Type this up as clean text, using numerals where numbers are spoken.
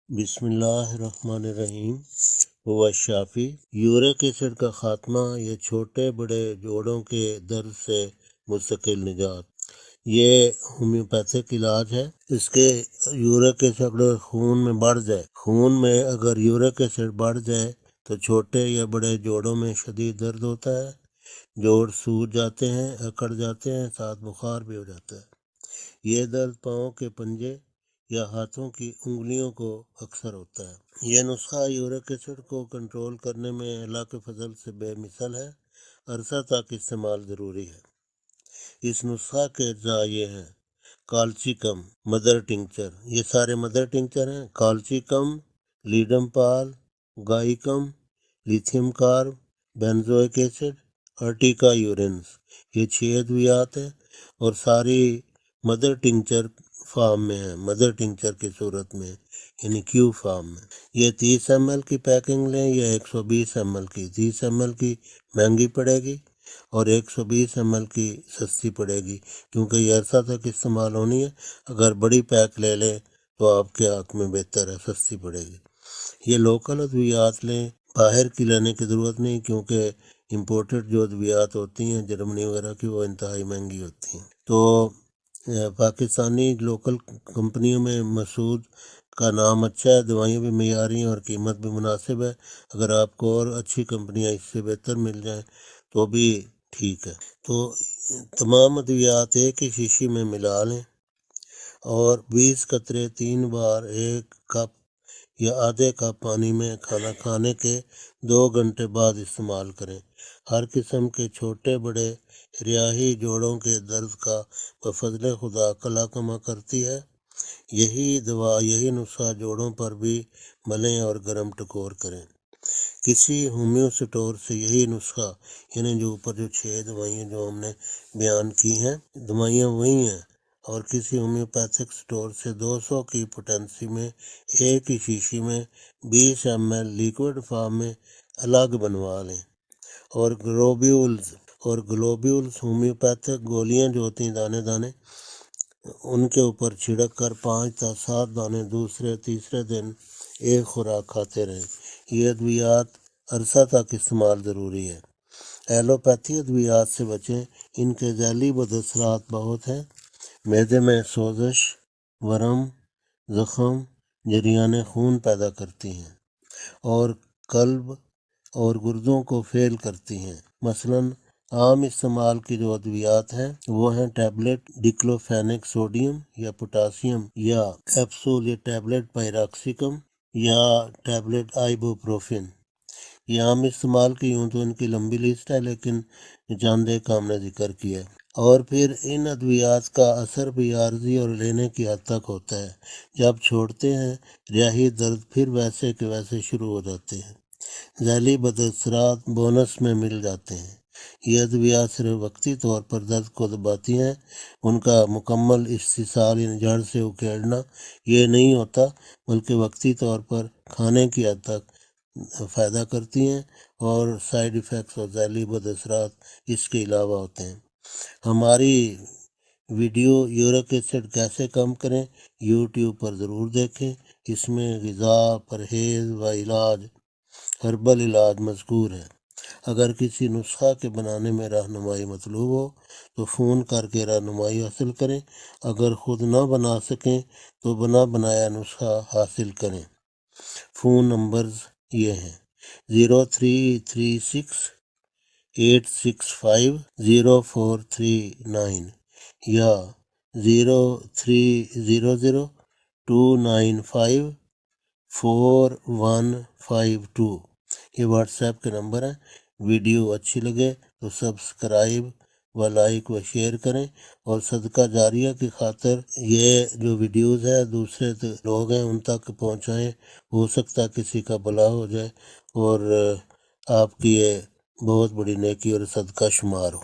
بسم اللہ الرحمن الرحیم۔ ہوا شافی یورک ایسڈ کا خاتمہ یا چھوٹے بڑے جوڑوں کے درد سے مستقل نجات۔ یہ ہومیوپیتھک علاج ہے۔ اس کے یورک ایسڈ خون میں بڑھ جائے، خون میں اگر یورک ایسڈ بڑھ جائے تو چھوٹے یا بڑے جوڑوں میں شدید درد ہوتا ہے، جوڑ سوج جاتے ہیں، اکڑ جاتے ہیں، ساتھ بخار بھی ہو جاتا ہے۔ یہ درد پاؤں کے پنجے یا ہاتھوں کی انگلیوں کو اکثر ہوتا ہے۔ یہ نسخہ یورک ایسڈ کو کنٹرول کرنے میں اللہ کے فضل سے بے مثل ہے۔ عرصہ تک استعمال ضروری ہے۔ اس نسخہ کے اجزاء یہ ہیں: کالچیکم، مدر ٹنکچر، یہ سارے مدر ٹنکچر ہیں۔ کالچیکم، لیڈم پال، گائیکم، لیتھیم کارب، بینزوئک ایسڈ، ارٹیکا یورنس، یہ 6 ادویات ہیں اور ساری مدر ٹنکچر فارم میں ہیں، مدر ٹنکچر کی صورت میں، یعنی کیو فارم میں۔ یہ 30 ml کی پیکنگ لیں یا 120 ml کی۔ 30 ml کی مہنگی پڑے گی اور 120 ml کی سستی پڑے گی، کیونکہ یہ عرصہ تک استعمال ہونی ہے۔ اگر بڑی پیک لے لیں تو آپ کے حق میں بہتر ہے، سستی پڑے گی۔ یہ لوکل ادویات لیں، باہر کی لینے کی ضرورت نہیں، کیونکہ امپورٹڈ جو ادویات ہوتی ہیں جرمنی وغیرہ کی، وہ انتہائی مہنگی ہوتی ہیں۔ تو پاکستانی لوکل کمپنیوں میں مسعود کا نام اچھا ہے، دوائیں بھی معیاری ہیں اور قیمت بھی مناسب ہے۔ اگر آپ کو اور اچھی کمپنیاں اس سے بہتر مل جائیں تو بھی ٹھیک ہے۔ تو تمام ادویات ایک ہی شیشی میں ملا لیں اور 20 قطرے 3 بار 1 کپ یا آدھے کپ پانی میں کھانا کھانے کے 2 گھنٹے بعد استعمال کریں۔ ہر قسم کے چھوٹے بڑے ریاحی جوڑوں کے درد کا بفضل خدا کلا کما کرتی ہے۔ یہی دوا، یہی نسخہ جوڑوں پر بھی ملیں اور گرم ٹکور کریں۔ کسی ہومیو سٹور سے یہی نسخہ، یعنی جو اوپر جو 6 دوائیں جو ہم نے بیان کی ہیں، دوائیاں وہی ہیں، اور کسی ہومیوپیتھک سٹور سے 200 کی پوٹینسی میں ایک ہی شیشی میں 20 ml لیکوڈ فارم میں الگ بنوا لیں۔ اور گلوبیولز ہومیوپیتھک گولیاں جو ہوتی ہیں دانے دانے، ان کے اوپر چھڑک کر 5 تا 7 دانے دوسرے تیسرے دن ایک خوراک کھاتے رہیں۔ یہ ادویات عرصہ تک استعمال ضروری ہے۔ ایلوپیتھی ادویات سے بچیں، ان کے ذیلی بد اثرات بہت ہیں۔ معدے میں سوزش، ورم، زخم، جریان خون پیدا کرتی ہیں اور قلب اور گردوں کو فیل کرتی ہیں۔ مثلاً عام استعمال کی جو ادویات ہیں وہ ہیں ٹیبلٹ ڈیکلوفینیک سوڈیم یا پوٹاسیم، یا کیپسول یا ٹیبلٹ پیراکسیکم، یا ٹیبلٹ آئبوپروفین۔ یہ عام استعمال کی، یوں تو ان کی لمبی لسٹ ہے لیکن جان دے کا ہم نے ذکر کیا ہے۔ اور پھر ان ادویات کا اثر بھی عارضی اور لینے کی حد تک ہوتا ہے۔ جب چھوڑتے ہیں ریاحی درد پھر ویسے کے ویسے شروع ہو جاتے ہیں۔ ذیلی بد اثرات بونس میں مل جاتے ہیں۔ یہ ادویات صرف وقتی طور پر درد کو دباتی ہیں، ان کا مکمل استئصال یعنی جڑ سے اکھیڑنا یہ نہیں ہوتا، بلکہ وقتی طور پر کھانے کی حد تک فائدہ کرتی ہیں اور سائیڈ ایفیکٹس اور ذیلی بد اثرات اس کے علاوہ ہوتے ہیں۔ ہماری ویڈیو یورک ایسڈ کیسے کم کریں یوٹیوب پر ضرور دیکھیں۔ اس میں غذا، پرہیز و علاج، ہربل علاج مذکور ہے۔ اگر کسی نسخہ کے بنانے میں رہنمائی مطلوب ہو تو فون کر کے رہنمائی حاصل کریں۔ اگر خود نہ بنا سکیں تو بنا بنایا نسخہ حاصل کریں۔ فون نمبرز یہ ہیں: 0336865039 یا 030029545152۔ یہ واٹس ایپ کے نمبر ہیں۔ ویڈیو اچھی لگے تو سبسکرائب و لائک و شیئر کریں، اور صدقہ جاریہ کی خاطر یہ جو ویڈیوز ہیں دوسرے لوگ ہیں ان تک پہنچائیں۔ ہو سکتا ہے کسی کا بھلا ہو جائے اور آپ کی یہ بہت بڑی نیکی اور صدقہ شمار ہو۔